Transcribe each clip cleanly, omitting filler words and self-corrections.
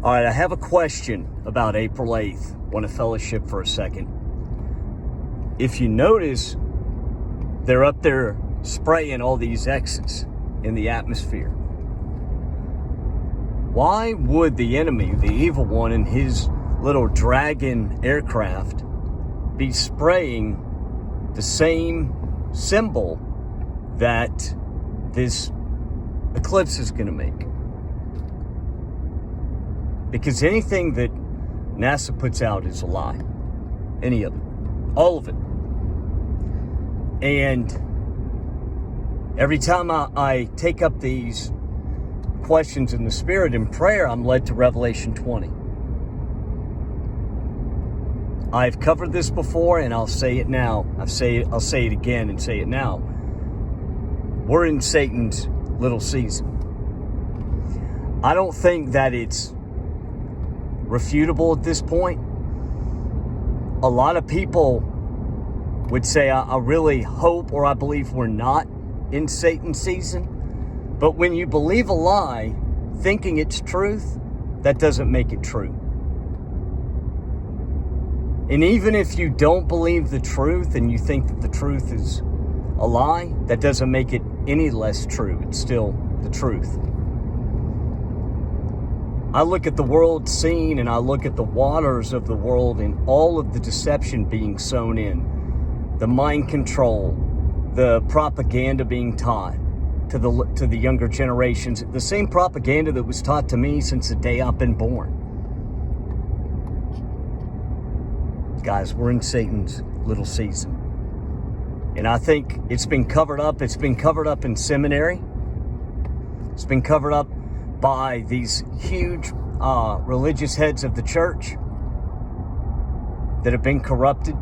All right, I have a question about April 8th. Want to fellowship for a second. If you notice, they're up there spraying all these X's in the atmosphere. Why would the enemy, the evil one, in his little dragon aircraft be spraying the same symbol that this eclipse is going to make? Because anything that NASA puts out is a lie. Any of it. All of it. And every time I take up these questions in the Spirit in prayer, I'm led to Revelation 20. I've covered this before, and I'll say it now. I'll say it again and say it now. We're in Satan's little season. I don't think that it's refutable at this point. A lot of people would say, I really hope or I believe we're not in Satan's season. But when you believe a lie, thinking it's truth, that doesn't make it true. And even if you don't believe the truth and you think that the truth is a lie, that doesn't make it any less true. It's still the truth. I look at the world scene and I look at the waters of the world and all of the deception being sown in, the mind control, the propaganda being taught to the younger generations, the same propaganda that was taught to me since the day I've been born. Guys, we're in Satan's little season. And I think it's been covered up. It's been covered up in seminary. It's been covered up by these huge religious heads of the church that have been corrupted.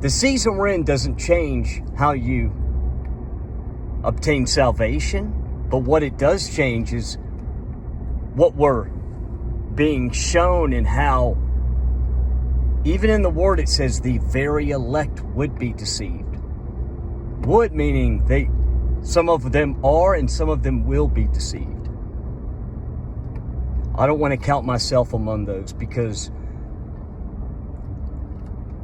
The season we're in doesn't change how you obtain salvation, but what it does change is what we're being shown and how, even in the word it says the very elect would be deceived. Would meaning some of them are and some of them will be deceived. I don't want to count myself among those because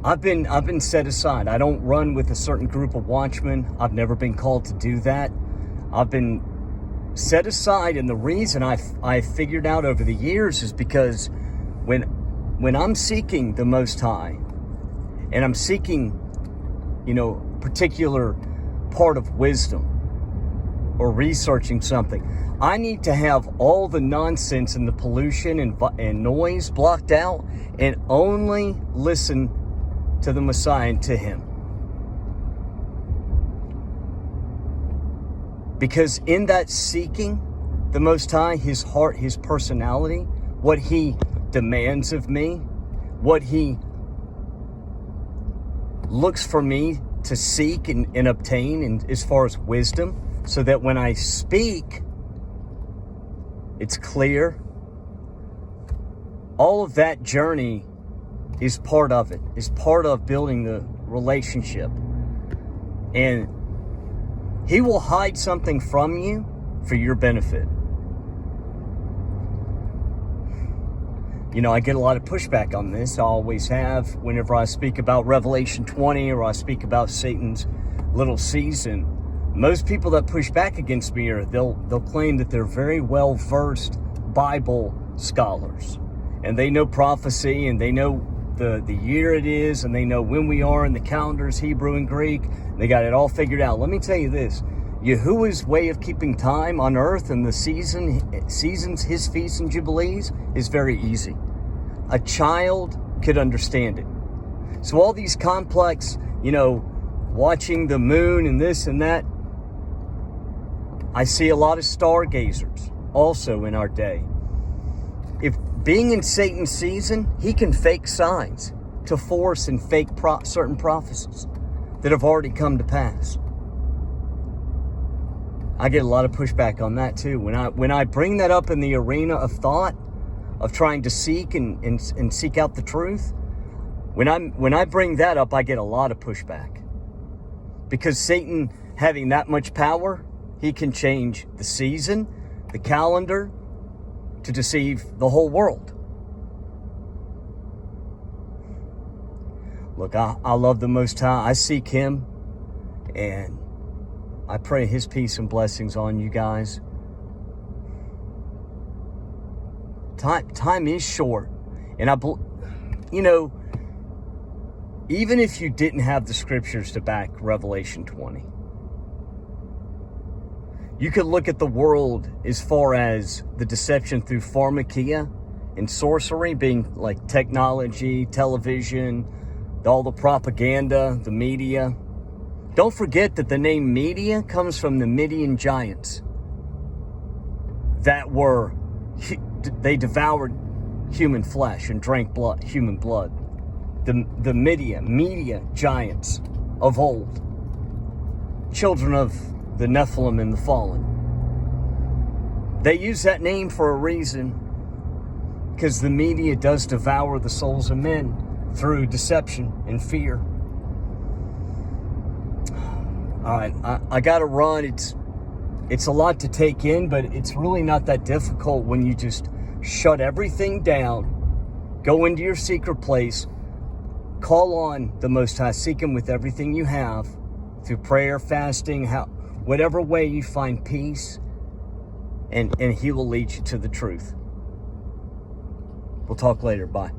I've been set aside. I don't run with a certain group of watchmen. I've never been called to do that. I've been set aside, and the reason I figured out over the years is because when I'm seeking the Most High and I'm seeking, particular part of wisdom, or researching something, I need to have all the nonsense and the pollution and noise blocked out and only listen to the Messiah and to Him. Because in that seeking the Most High, His heart, His personality, what He demands of me, what He looks for me to seek and obtain, and as far as wisdom, so that when I speak, it's clear. All of that journey is part of it, is part of building the relationship. And He will hide something from you for your benefit. I get a lot of pushback on this. I always have whenever I speak about Revelation 20 or I speak about Satan's little season. Most people that push back against me they'll claim that they're very well versed Bible scholars, and they know prophecy, and they know the year it is, and they know when we are in the calendars, Hebrew and Greek. They got it all figured out. Let me tell you this: Yahuwah's way of keeping time on earth and the seasons, His feasts and jubilees, is very easy. A child could understand it. So all these complex, watching the moon and this and that. I see a lot of stargazers also in our day. If being in Satan's season, he can fake signs to force and fake certain prophecies that have already come to pass. I get a lot of pushback on that too. When I bring that up in the arena of thought, of trying to seek and seek out the truth, when I bring that up, I get a lot of pushback. Because Satan, having that much power, he can change the season, the calendar, to deceive the whole world. Look, I love the Most High. I seek Him, and I pray His peace and blessings on you guys. Time is short, and even if you didn't have the scriptures to back Revelation 20, you could look at the world as far as the deception through pharmakia and sorcery being like technology, television, all the propaganda, the media. Don't forget that the name media comes from the Midian giants they devoured human flesh and drank human blood. The media giants of old, children of the Nephilim and the fallen. They use that name for a reason, because the media does devour the souls of men through deception and fear. All right, I gotta run. It's a lot to take in, but it's really not that difficult when you just shut everything down, go into your secret place, call on the Most High, seek Him with everything you have, through prayer, fasting, whatever way you find peace, and He will lead you to the truth. We'll talk later. Bye.